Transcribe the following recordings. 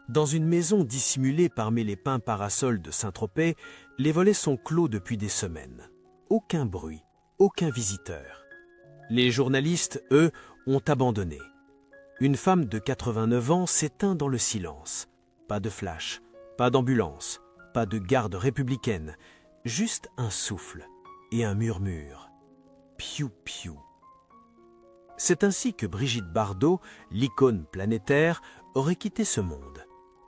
Dans une maison dissimulée parmi les pins parasols de Saint-Tropez, les volets sont clos depuis des semaines. Aucun bruit, aucun visiteur. Les journalistes, eux, ont abandonné. Une femme de 89 ans s'éteint dans le silence. Pas de flash, pas d'ambulance, pas de garde républicaine, juste un souffle et un murmure. Piou piou. C'est ainsi que Brigitte Bardot, l'icône planétaire, aurait quitté ce monde.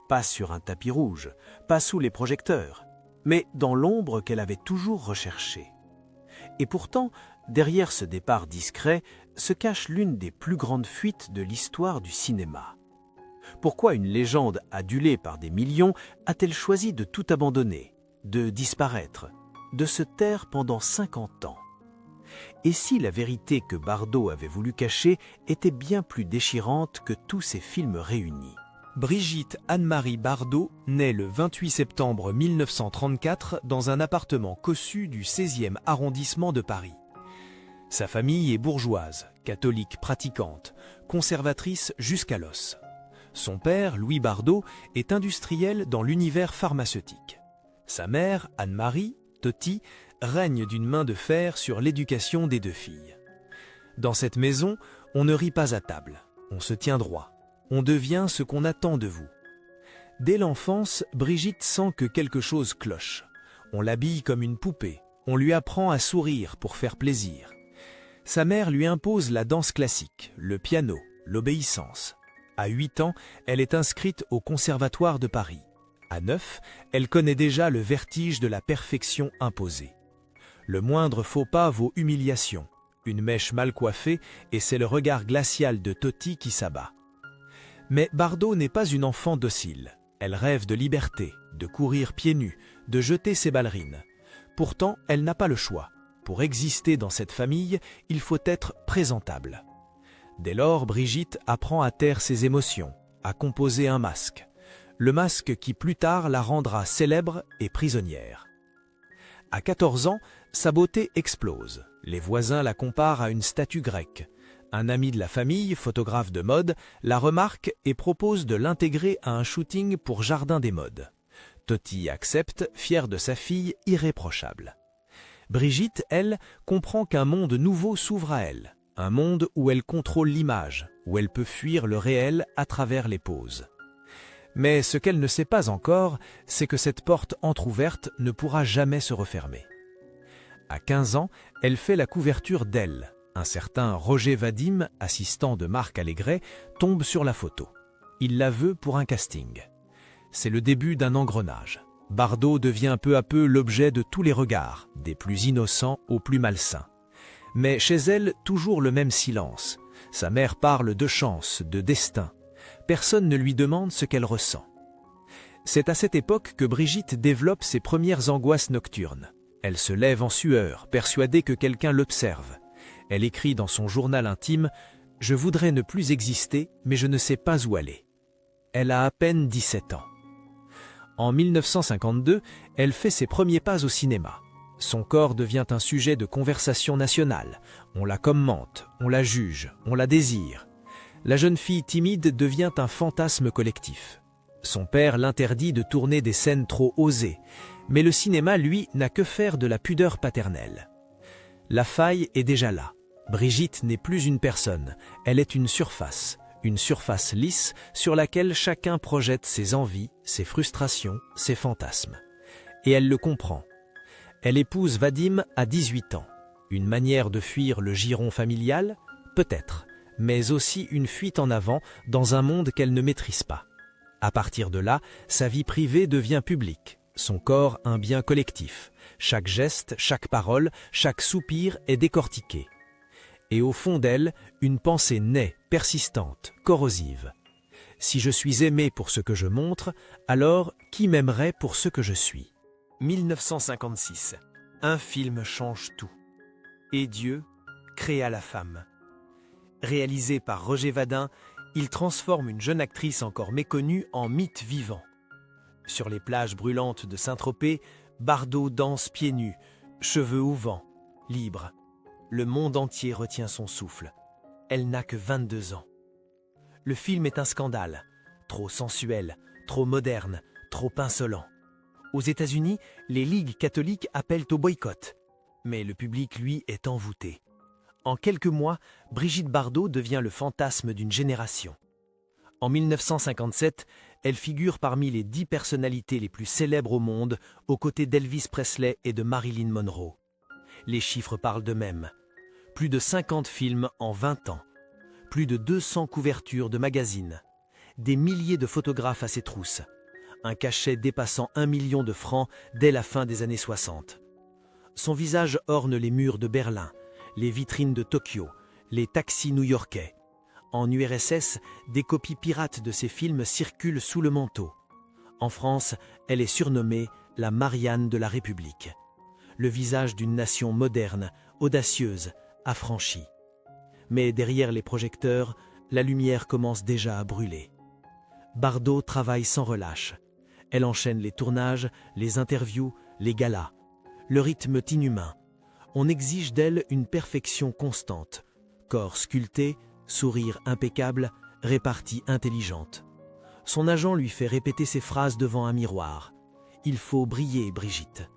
Pas sur un tapis rouge, pas sous les projecteurs, mais dans l'ombre qu'elle avait toujours recherchée. Et pourtant, derrière ce départ discret, se cache l'une des plus grandes fuites de l'histoire du cinéma. Pourquoi une légende adulée par des millions a-t-elle choisi de tout abandonner, de disparaître, de se taire pendant 50 ans? Et si la vérité que Bardot avait voulu cacher était bien plus déchirante que tous ces films réunis? Brigitte Anne-Marie Bardot naît le 28 septembre 1934 dans un appartement cossu du 16e arrondissement de Paris. Sa famille est bourgeoise, catholique pratiquante, conservatrice jusqu'à l'os. Son père, Louis Bardot, est industriel dans l'univers pharmaceutique. Sa mère, Anne-Marie, Toti, règne d'une main de fer sur l'éducation des deux filles. Dans cette maison, on ne rit pas à table, on se tient droit. On devient ce qu'on attend de vous. Dès l'enfance, Brigitte sent que quelque chose cloche. On l'habille comme une poupée, on lui apprend à sourire pour faire plaisir. Sa mère lui impose la danse classique, le piano, l'obéissance. À 8 ans, elle est inscrite au Conservatoire de Paris. À 9, elle connaît déjà le vertige de la perfection imposée. Le moindre faux pas vaut humiliation, une mèche mal coiffée et c'est le regard glacial de Toti qui s'abat. Mais Bardot n'est pas une enfant docile. Elle rêve de liberté, de courir pieds nus, de jeter ses ballerines. Pourtant, elle n'a pas le choix. Pour exister dans cette famille, il faut être présentable. Dès lors, Brigitte apprend à taire ses émotions, à composer un masque. Le masque qui plus tard la rendra célèbre et prisonnière. À 14 ans, sa beauté explose. Les voisins la comparent à une statue grecque. Un ami de la famille, photographe de mode, la remarque et propose de l'intégrer à un shooting pour Jardin des Modes. Toti accepte, fière de sa fille irréprochable. Brigitte, elle, comprend qu'un monde nouveau s'ouvre à elle, un monde où elle contrôle l'image, où elle peut fuir le réel à travers les poses. Mais ce qu'elle ne sait pas encore, c'est que cette porte entr'ouverte ne pourra jamais se refermer. À 15 ans, elle fait la couverture d'Elle. Un certain Roger Vadim, assistant de Marc Allégret, tombe sur la photo. Il la veut pour un casting. C'est le début d'un engrenage. Bardot devient peu à peu l'objet de tous les regards, des plus innocents aux plus malsains. Mais chez elle, toujours le même silence. Sa mère parle de chance, de destin. Personne ne lui demande ce qu'elle ressent. C'est à cette époque que Brigitte développe ses premières angoisses nocturnes. Elle se lève en sueur, persuadée que quelqu'un l'observe. Elle écrit dans son journal intime « Je voudrais ne plus exister, mais je ne sais pas où aller ». Elle a à peine 17 ans. En 1952, elle fait ses premiers pas au cinéma. Son corps devient un sujet de conversation nationale. On la commente, on la juge, on la désire. La jeune fille timide devient un fantasme collectif. Son père l'interdit de tourner des scènes trop osées, mais le cinéma, lui, n'a que faire de la pudeur paternelle. La faille est déjà là. Brigitte n'est plus une personne, elle est une surface lisse sur laquelle chacun projette ses envies, ses frustrations, ses fantasmes. Et elle le comprend. Elle épouse Vadim à 18 ans. Une manière de fuir le giron familial? Peut-être, mais aussi une fuite en avant dans un monde qu'elle ne maîtrise pas. À partir de là, sa vie privée devient publique, son corps un bien collectif. Chaque geste, chaque parole, chaque soupir est décortiqué. Et au fond d'elle, une pensée naît, persistante, corrosive. Si je suis aimé pour ce que je montre, alors qui m'aimerait pour ce que je suis? 1956. Un film change tout. Et Dieu créa la femme. Réalisé par Roger Vadim, il transforme une jeune actrice encore méconnue en mythe vivant. Sur les plages brûlantes de Saint-Tropez, Bardot danse pieds nus, cheveux au vent, libre. Le monde entier retient son souffle. Elle n'a que 22 ans. Le film est un scandale. trop sensuel, trop moderne, trop insolent. Aux États-Unis, les ligues catholiques appellent au boycott. Mais le public, lui, est envoûté. En quelques mois, Brigitte Bardot devient le fantasme d'une génération. En 1957, elle figure parmi les 10 personnalités les plus célèbres au monde, aux côtés d'Elvis Presley et de Marilyn Monroe. Les chiffres parlent d'eux-mêmes. Plus de 50 films en 20 ans. Plus de 200 couvertures de magazines. Des milliers de photographes à ses trousses. Un cachet dépassant 1 million de francs dès la fin des années 60. Son visage orne les murs de Berlin, les vitrines de Tokyo, les taxis new-yorkais. En URSS, des copies pirates de ses films circulent sous le manteau. En France, elle est surnommée la Marianne de la République. Le visage d'une nation moderne, audacieuse, affranchie. Mais derrière les projecteurs, la lumière commence déjà à brûler. Bardot travaille sans relâche. Elle enchaîne les tournages, les interviews, les galas. Le rythme est inhumain. On exige d'elle une perfection constante. Corps sculpté, sourire impeccable, répartie intelligente. Son agent lui fait répéter ses phrases devant un miroir. « Il faut briller, Brigitte ».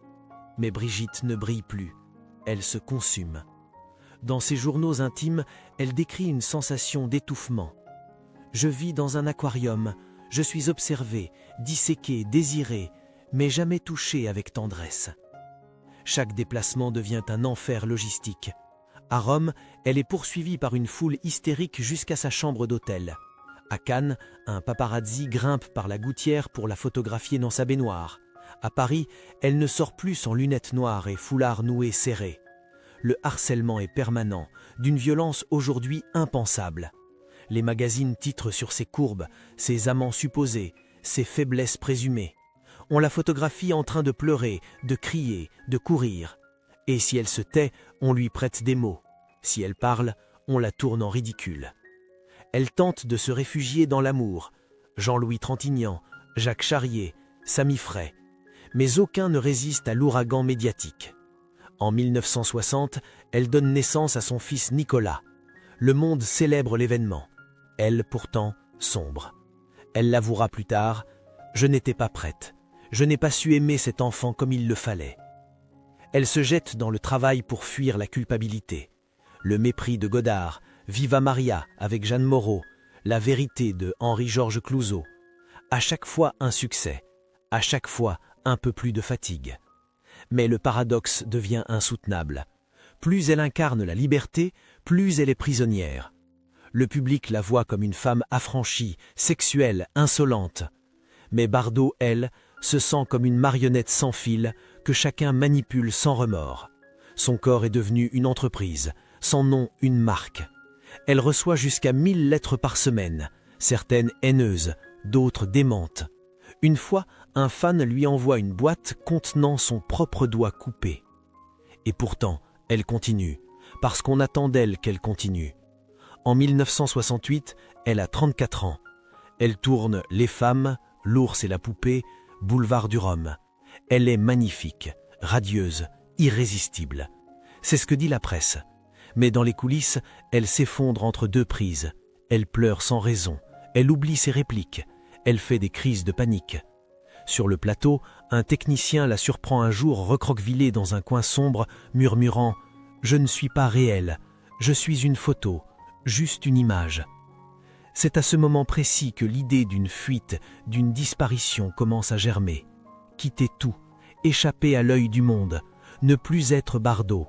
Mais Brigitte ne brille plus. Elle se consume. Dans ses journaux intimes, elle décrit une sensation d'étouffement. « Je vis dans un aquarium, je suis observée, disséquée, désirée, mais jamais touchée avec tendresse. » Chaque déplacement devient un enfer logistique. À Rome, elle est poursuivie par une foule hystérique jusqu'à sa chambre d'hôtel. À Cannes, un paparazzi grimpe par la gouttière pour la photographier dans sa baignoire. À Paris, elle ne sort plus sans lunettes noires et foulard noué serré. Le harcèlement est permanent, d'une violence aujourd'hui impensable. Les magazines titrent sur ses courbes, ses amants supposés, ses faiblesses présumées. On la photographie en train de pleurer, de crier, de courir. Et si elle se tait, on lui prête des mots. Si elle parle, on la tourne en ridicule. Elle tente de se réfugier dans l'amour. Jean-Louis Trintignant, Jacques Charrier, Samy Frey. Mais aucun ne résiste à l'ouragan médiatique. En 1960, elle donne naissance à son fils Nicolas. Le monde célèbre l'événement. Elle, pourtant, sombre. Elle l'avouera plus tard, « Je n'étais pas prête. Je n'ai pas su aimer cet enfant comme il le fallait. » Elle se jette dans le travail pour fuir la culpabilité. Le mépris de Godard, Viva Maria avec Jeanne Moreau, La vérité de Henri-Georges Clouzot. À chaque fois un succès, à chaque fois un peu plus de fatigue. Mais le paradoxe devient insoutenable. Plus elle incarne la liberté, plus elle est prisonnière. Le public la voit comme une femme affranchie, sexuelle, insolente. Mais Bardot, elle, se sent comme une marionnette sans fil que chacun manipule sans remords. Son corps est devenu une entreprise, son nom une marque. Elle reçoit jusqu'à 1000 lettres par semaine, certaines haineuses, d'autres démentes. Une fois, un fan lui envoie une boîte contenant son propre doigt coupé. Et pourtant, elle continue, parce qu'on attend d'elle qu'elle continue. En 1968, elle a 34 ans. Elle tourne Les femmes, L'ours et la poupée, Boulevard du Rhum. Elle est magnifique, radieuse, irrésistible. C'est ce que dit la presse. Mais dans les coulisses, elle s'effondre entre deux prises. Elle pleure sans raison. Elle oublie ses répliques. Elle fait des crises de panique. Sur le plateau, un technicien la surprend un jour recroquevillée dans un coin sombre, murmurant « Je ne suis pas réelle, je suis une photo, juste une image ». C'est à ce moment précis que l'idée d'une fuite, d'une disparition commence à germer. Quitter tout, échapper à l'œil du monde, ne plus être Bardot.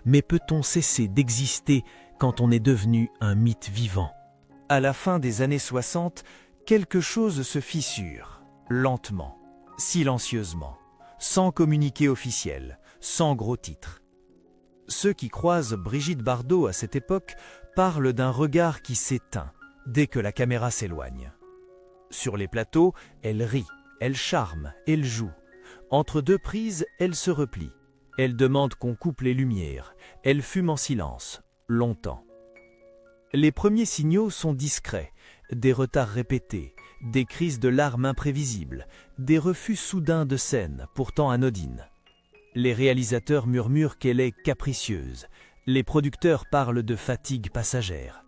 Mais peut-on cesser d'exister quand on est devenu un mythe vivant ? À la fin des années 60, quelque chose se fissure, lentement, silencieusement, sans communiqué officiel, sans gros titre. Ceux qui croisent Brigitte Bardot à cette époque parlent d'un regard qui s'éteint dès que la caméra s'éloigne. Sur les plateaux, elle rit, elle charme, elle joue. Entre deux prises, elle se replie. Elle demande qu'on coupe les lumières. Elle fume en silence, longtemps. Les premiers signaux sont discrets, des retards répétés, des crises de larmes imprévisibles, des refus soudains de scènes, pourtant anodines. Les réalisateurs murmurent qu'elle est capricieuse. Les producteurs parlent de fatigue passagère.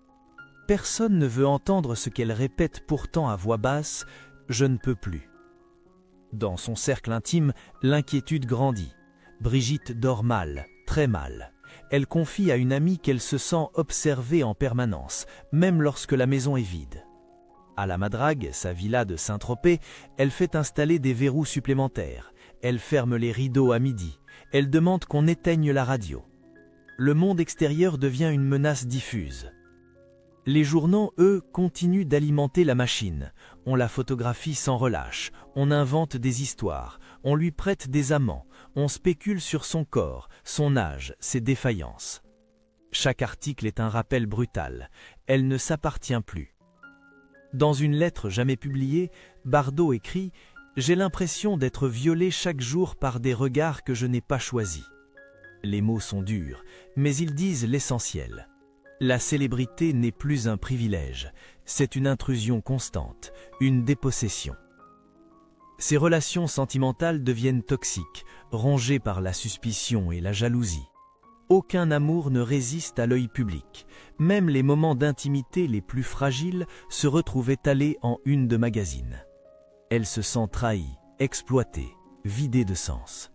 Personne ne veut entendre ce qu'elle répète pourtant à voix basse « Je ne peux plus ». Dans son cercle intime, l'inquiétude grandit. Brigitte dort mal, très mal. Elle confie à une amie qu'elle se sent observée en permanence, même lorsque la maison est vide. À la Madrague, sa villa de Saint-Tropez, elle fait installer des verrous supplémentaires. Elle ferme les rideaux à midi. Elle demande qu'on éteigne la radio. Le monde extérieur devient une menace diffuse. Les journaux, eux, continuent d'alimenter la machine. On la photographie sans relâche, on invente des histoires, on lui prête des amants, on spécule sur son corps, son âge, ses défaillances. Chaque article est un rappel brutal. Elle ne s'appartient plus. Dans une lettre jamais publiée, Bardot écrit « J'ai l'impression d'être violé chaque jour par des regards que je n'ai pas choisis. » Les mots sont durs, mais ils disent l'essentiel. La célébrité n'est plus un privilège, c'est une intrusion constante, une dépossession. Ces relations sentimentales deviennent toxiques, rongées par la suspicion et la jalousie. Aucun amour ne résiste à l'œil public. Même les moments d'intimité les plus fragiles se retrouvent étalés en une de magazine. Elle se sent trahie, exploitée, vidée de sens.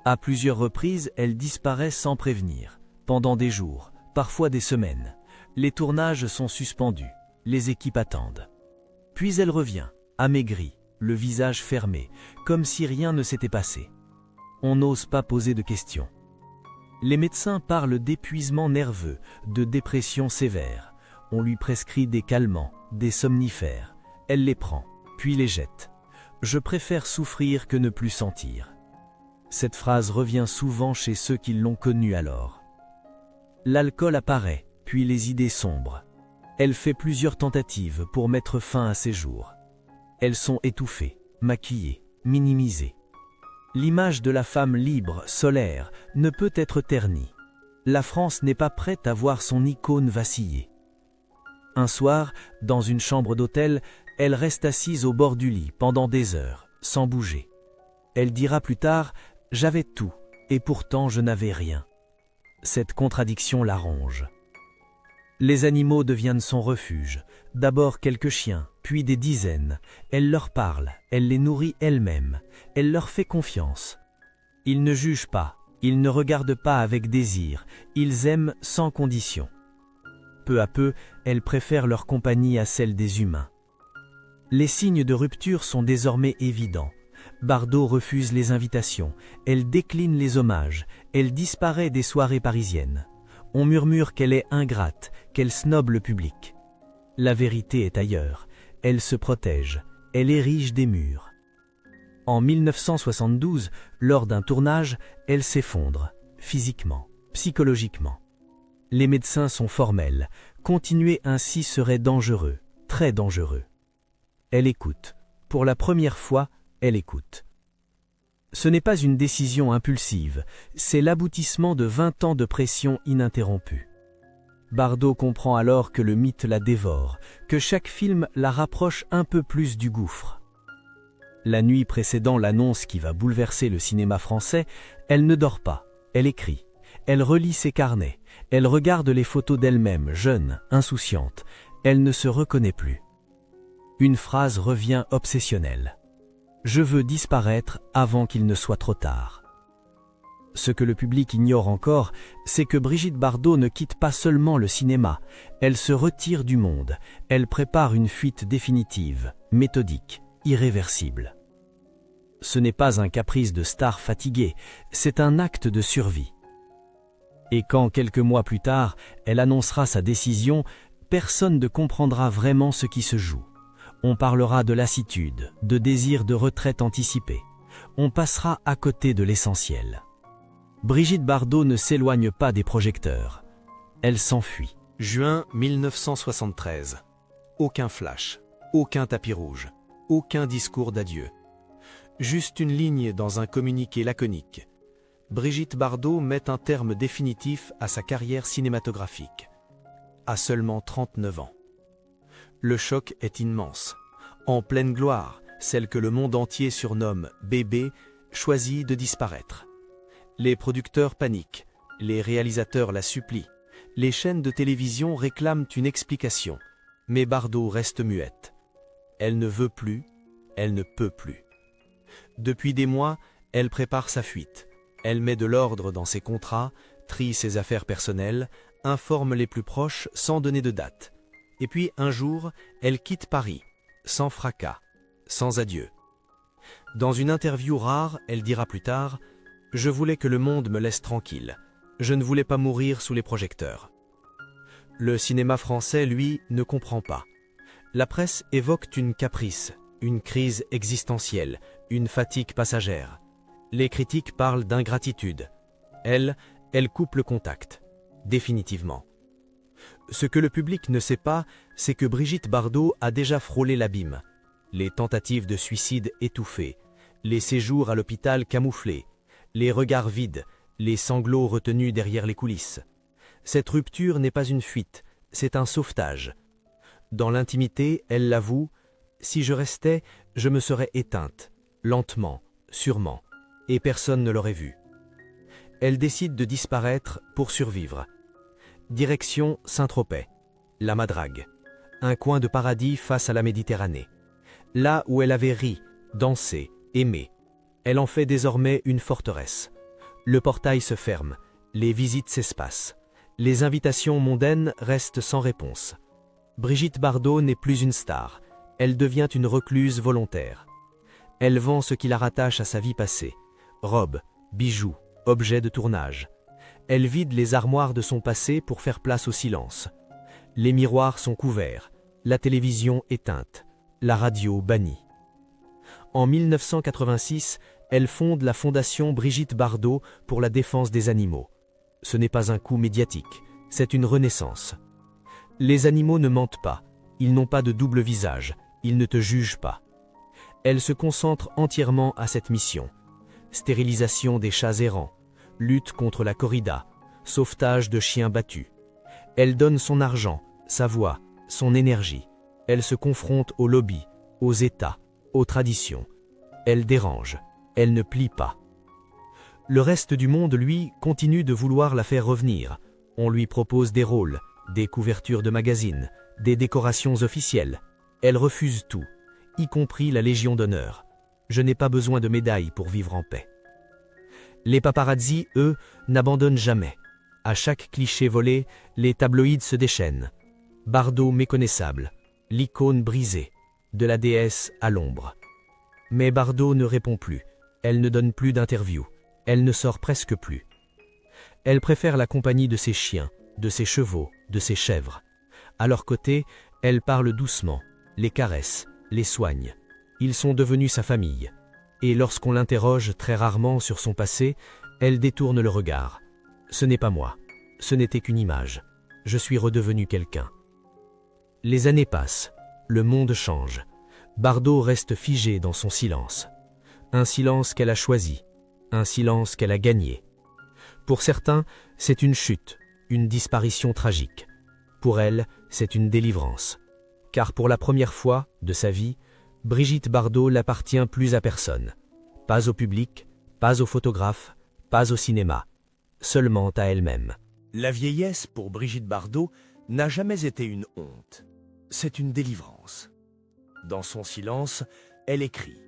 À plusieurs reprises, elle disparaît sans prévenir, pendant des jours, parfois des semaines. Les tournages sont suspendus, les équipes attendent. Puis elle revient, amaigrie, le visage fermé, comme si rien ne s'était passé. On n'ose pas poser de questions. Les médecins parlent d'épuisement nerveux, de dépression sévère. On lui prescrit des calmants, des somnifères. Elle les prend, puis les jette. « Je préfère souffrir que ne plus sentir ». Cette phrase revient souvent chez ceux qui l'ont connue alors. L'alcool apparaît, puis les idées sombres. Elle fait plusieurs tentatives pour mettre fin à ses jours. Elles sont étouffées, maquillées, minimisées. L'image de la femme libre, solaire, ne peut être ternie. La France n'est pas prête à voir son icône vaciller. Un soir, dans une chambre d'hôtel, elle reste assise au bord du lit pendant des heures, sans bouger. Elle dira plus tard « J'avais tout, et pourtant je n'avais rien ». Cette contradiction la ronge. Les animaux deviennent son refuge. D'abord quelques chiens, puis des dizaines. Elle leur parle, elle les nourrit elle-même. Elle leur fait confiance. Ils ne jugent pas, ils ne regardent pas avec désir. Ils aiment sans condition. Peu à peu, elle préfère leur compagnie à celle des humains. Les signes de rupture sont désormais évidents. Bardot refuse les invitations, elle décline les hommages, elle disparaît des soirées parisiennes. On murmure qu'elle est ingrate, qu'elle snobe le public. La vérité est ailleurs, elle se protège, elle érige des murs. En 1972, lors d'un tournage, elle s'effondre, physiquement, psychologiquement. Les médecins sont formels, continuer ainsi serait dangereux, très dangereux. Elle écoute, pour la première fois, elle écoute. Ce n'est pas une décision impulsive, c'est l'aboutissement de 20 ans de pression ininterrompue. Bardot comprend alors que le mythe la dévore, que chaque film la rapproche un peu plus du gouffre. La nuit précédant l'annonce qui va bouleverser le cinéma français, elle ne dort pas, elle écrit, elle relit ses carnets, elle regarde les photos d'elle-même, jeune, insouciante, elle ne se reconnaît plus. Une phrase revient obsessionnelle. Je veux disparaître avant qu'il ne soit trop tard. Ce que le public ignore encore, c'est que Brigitte Bardot ne quitte pas seulement le cinéma, elle se retire du monde, elle prépare une fuite définitive, méthodique, irréversible. Ce n'est pas un caprice de star fatiguée, c'est un acte de survie. Et quand, quelques mois plus tard, elle annoncera sa décision, personne ne comprendra vraiment ce qui se joue. On parlera de lassitude, de désir de retraite anticipée. On passera à côté de l'essentiel. Brigitte Bardot ne s'éloigne pas des projecteurs. Elle s'enfuit. Juin 1973. Aucun flash, aucun tapis rouge, aucun discours d'adieu. Juste une ligne dans un communiqué laconique. Brigitte Bardot met un terme définitif à sa carrière cinématographique. À seulement 39 ans. Le choc est immense. En pleine gloire, celle que le monde entier surnomme « bébé » choisit de disparaître. Les producteurs paniquent, les réalisateurs la supplient, Les chaînes de télévision réclament une explication, mais Bardot reste muette. Elle ne veut plus, elle ne peut plus. Depuis des mois, elle prépare sa fuite. Elle met de l'ordre dans ses contrats, trie ses affaires personnelles, informe les plus proches sans donner de date. Et puis un jour, elle quitte Paris, sans fracas, sans adieu. Dans une interview rare, elle dira plus tard « Je voulais que le monde me laisse tranquille. Je ne voulais pas mourir sous les projecteurs. » Le cinéma français, lui, ne comprend pas. La presse évoque une caprice, une crise existentielle, une fatigue passagère. Les critiques parlent d'ingratitude. Elle coupe le contact, définitivement. Ce que le public ne sait pas, c'est que Brigitte Bardot a déjà frôlé l'abîme. Les tentatives de suicide étouffées, les séjours à l'hôpital camouflés, les regards vides, les sanglots retenus derrière les coulisses. Cette rupture n'est pas une fuite, c'est un sauvetage. Dans l'intimité, elle l'avoue, « Si je restais, je me serais éteinte, lentement, sûrement, et personne ne l'aurait vu. » Elle décide de disparaître pour survivre. Direction Saint-Tropez, la Madrague, un coin de paradis face à la Méditerranée. Là où elle avait ri, dansé, aimé, elle en fait désormais une forteresse. Le portail se ferme, les visites s'espacent, les invitations mondaines restent sans réponse. Brigitte Bardot n'est plus une star, elle devient une recluse volontaire. Elle vend ce qui la rattache à sa vie passée, robes, bijoux, objets de tournage. Elle vide les armoires de son passé pour faire place au silence. Les miroirs sont couverts, la télévision éteinte, la radio bannie. En 1986, elle fonde la fondation Brigitte Bardot pour la défense des animaux. Ce n'est pas un coup médiatique, c'est une renaissance. Les animaux ne mentent pas, ils n'ont pas de double visage, ils ne te jugent pas. Elle se concentre entièrement à cette mission. Stérilisation des chats errants, lutte contre la corrida, sauvetage de chiens battus. Elle donne son argent, sa voix, son énergie. Elle se confronte aux lobbies, aux États, aux traditions. Elle dérange, elle ne plie pas. Le reste du monde, lui, continue de vouloir la faire revenir. On lui propose des rôles, des couvertures de magazines, des décorations officielles. Elle refuse tout, y compris la Légion d'honneur. Je n'ai pas besoin de médailles pour vivre en paix. Les paparazzis, eux, n'abandonnent jamais. À chaque cliché volé, les tabloïds se déchaînent. Bardot méconnaissable, l'icône brisée, de la déesse à l'ombre. Mais Bardot ne répond plus, elle ne donne plus d'interviews, elle ne sort presque plus. Elle préfère la compagnie de ses chiens, de ses chevaux, de ses chèvres. À leur côté, elle parle doucement, les caresse, les soigne. Ils sont devenus sa famille. Et lorsqu'on l'interroge très rarement sur son passé, elle détourne le regard. Ce n'est pas moi, ce n'était qu'une image. Je suis redevenu quelqu'un. Les années passent, le monde change. Bardot reste figée dans son silence. Un silence qu'elle a choisi, un silence qu'elle a gagné. Pour certains, c'est une chute, une disparition tragique. Pour elle, c'est une délivrance. Car pour la première fois de sa vie, Brigitte Bardot n'appartient plus à personne. Pas au public, pas aux photographes, pas au cinéma. Seulement à elle-même. La vieillesse, pour Brigitte Bardot, n'a jamais été une honte. C'est une délivrance. Dans son silence, elle écrit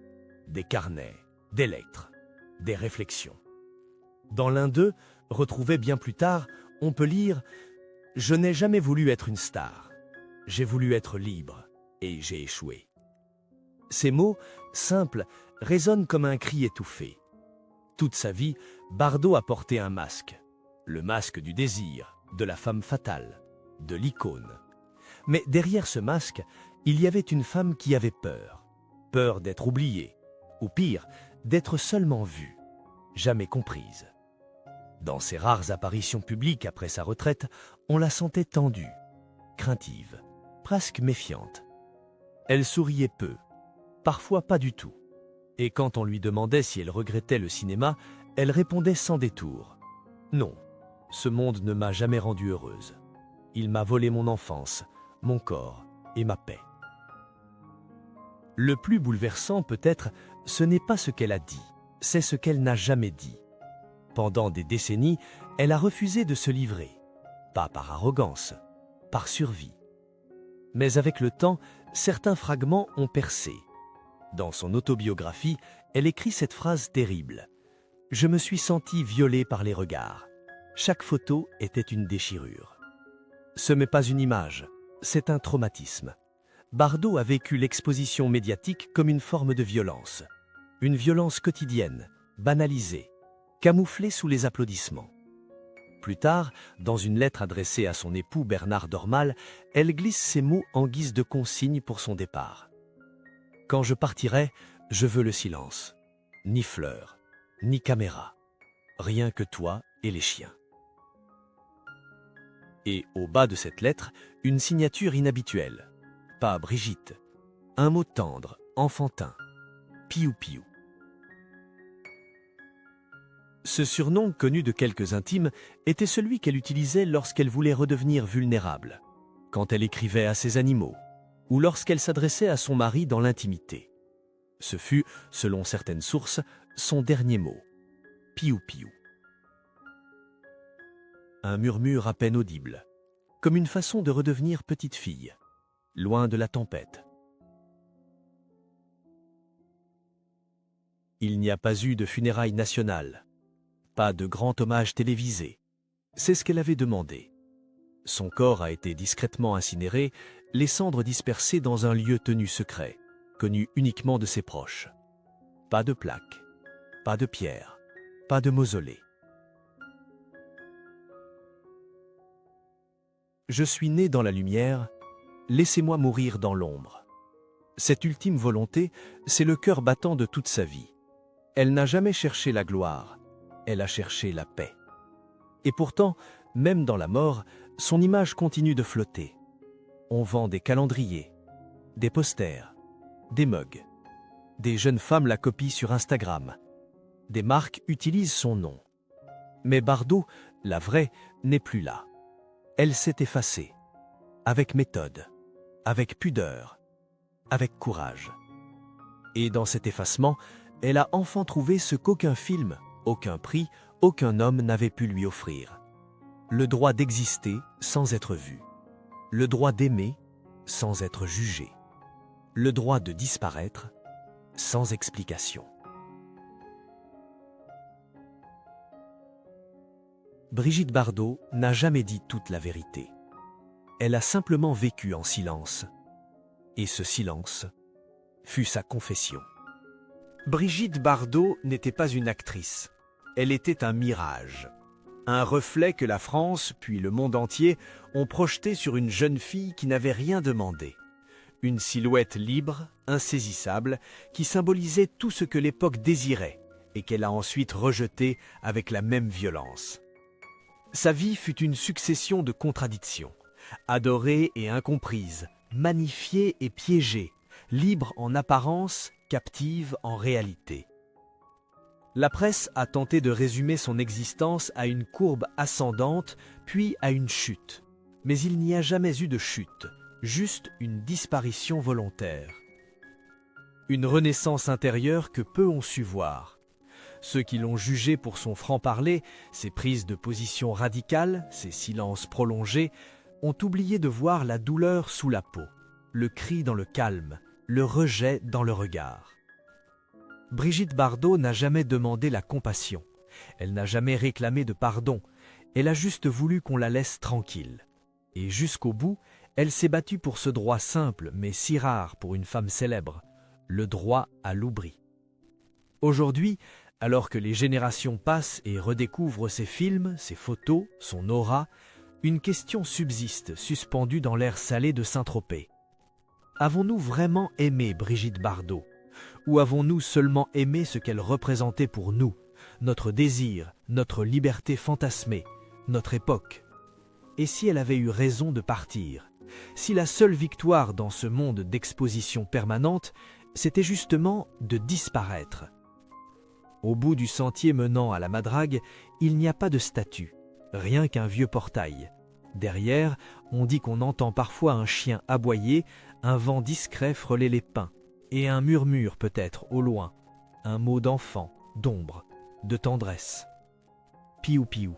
des carnets, des lettres, des réflexions. Dans l'un d'eux, retrouvé bien plus tard, on peut lire « Je n'ai jamais voulu être une star. J'ai voulu être libre et j'ai échoué. » Ces mots, simples, résonnent comme un cri étouffé. Toute sa vie, Bardot a porté un masque. Le masque du désir, de la femme fatale, de l'icône. Mais derrière ce masque, il y avait une femme qui avait peur. Peur d'être oubliée, ou pire, d'être seulement vue, jamais comprise. Dans ses rares apparitions publiques après sa retraite, on la sentait tendue, craintive, presque méfiante. Elle souriait peu, parfois pas du tout. Et quand on lui demandait si elle regrettait le cinéma, elle répondait sans détour. « Non, ce monde ne m'a jamais rendue heureuse. Il m'a volé mon enfance, mon corps et ma paix. » Le plus bouleversant peut-être, ce n'est pas ce qu'elle a dit, c'est ce qu'elle n'a jamais dit. Pendant des décennies, elle a refusé de se livrer. Pas par arrogance, par survie. Mais avec le temps, certains fragments ont percé. Dans son autobiographie, elle écrit cette phrase terrible. « Je me suis sentie violée par les regards. Chaque photo était une déchirure. » Ce n'est pas une image, c'est un traumatisme. Bardot a vécu l'exposition médiatique comme une forme de violence. Une violence quotidienne, banalisée, camouflée sous les applaudissements. Plus tard, dans une lettre adressée à son époux Bernard Dormal, elle glisse ces mots en guise de consigne pour son départ. « Quand je partirai, je veux le silence. Ni fleurs, ni caméra. Rien que toi et les chiens. » Et au bas de cette lettre, une signature inhabituelle. Pas Brigitte. Un mot tendre, enfantin. Piou Piou. Ce surnom, connu de quelques intimes, était celui qu'elle utilisait lorsqu'elle voulait redevenir vulnérable, quand elle écrivait à ses animaux, ou lorsqu'elle s'adressait à son mari dans l'intimité. Ce fut, selon certaines sources, son dernier mot. Piou Piou. Un murmure à peine audible, comme une façon de redevenir petite fille, loin de la tempête. Il n'y a pas eu de funérailles nationales. Pas de grand hommage télévisé. C'est ce qu'elle avait demandé. Son corps a été discrètement incinéré, les cendres dispersées dans un lieu tenu secret, connu uniquement de ses proches. Pas de plaque, pas de pierre, pas de mausolée. Je suis né dans la lumière, laissez-moi mourir dans l'ombre. Cette ultime volonté, c'est le cœur battant de toute sa vie. Elle n'a jamais cherché la gloire. Elle a cherché la paix. Et pourtant, même dans la mort, son image continue de flotter. On vend des calendriers, des posters, des mugs. Des jeunes femmes la copient sur Instagram. Des marques utilisent son nom. Mais Bardot, la vraie, n'est plus là. Elle s'est effacée, avec méthode, avec pudeur, avec courage. Et dans cet effacement, elle a enfin trouvé ce qu'aucun film, aucun prix, aucun homme n'avait pu lui offrir. Le droit d'exister sans être vu. Le droit d'aimer sans être jugé. Le droit de disparaître sans explication. Brigitte Bardot n'a jamais dit toute la vérité. Elle a simplement vécu en silence. Et ce silence fut sa confession. Brigitte Bardot n'était pas une actrice. Elle était un mirage. Un reflet que la France, puis le monde entier, ont projeté sur une jeune fille qui n'avait rien demandé. Une silhouette libre, insaisissable, qui symbolisait tout ce que l'époque désirait et qu'elle a ensuite rejeté avec la même violence. Sa vie fut une succession de contradictions, adorée et incomprise, magnifiée et piégée, libre en apparence, captive en réalité. La presse a tenté de résumer son existence à une courbe ascendante, puis à une chute. Mais il n'y a jamais eu de chute, juste une disparition volontaire. Une renaissance intérieure que peu ont su voir. Ceux qui l'ont jugée pour son franc-parler, ses prises de position radicales, ses silences prolongés, ont oublié de voir la douleur sous la peau, le cri dans le calme, le rejet dans le regard. Brigitte Bardot n'a jamais demandé la compassion. Elle n'a jamais réclamé de pardon. Elle a juste voulu qu'on la laisse tranquille. Et jusqu'au bout, elle s'est battue pour ce droit simple, mais si rare pour une femme célèbre, le droit à l'oubli. Aujourd'hui, alors que les générations passent et redécouvrent ses films, ses photos, son aura, une question subsiste, suspendue dans l'air salé de Saint-Tropez. Avons-nous vraiment aimé Brigitte Bardot ? Ou avons-nous seulement aimé ce qu'elle représentait pour nous, notre désir, notre liberté fantasmée, notre époque? Et si elle avait eu raison de partir? Si la seule victoire dans ce monde d'exposition permanente, c'était justement de disparaître? Au bout du sentier menant à la Madrague, il n'y a pas de statue, rien qu'un vieux portail. Derrière, on dit qu'on entend parfois un chien aboyer, un vent discret frôler les pins. Et un murmure peut-être au loin, un mot d'enfant, d'ombre, de tendresse. Piou Piou.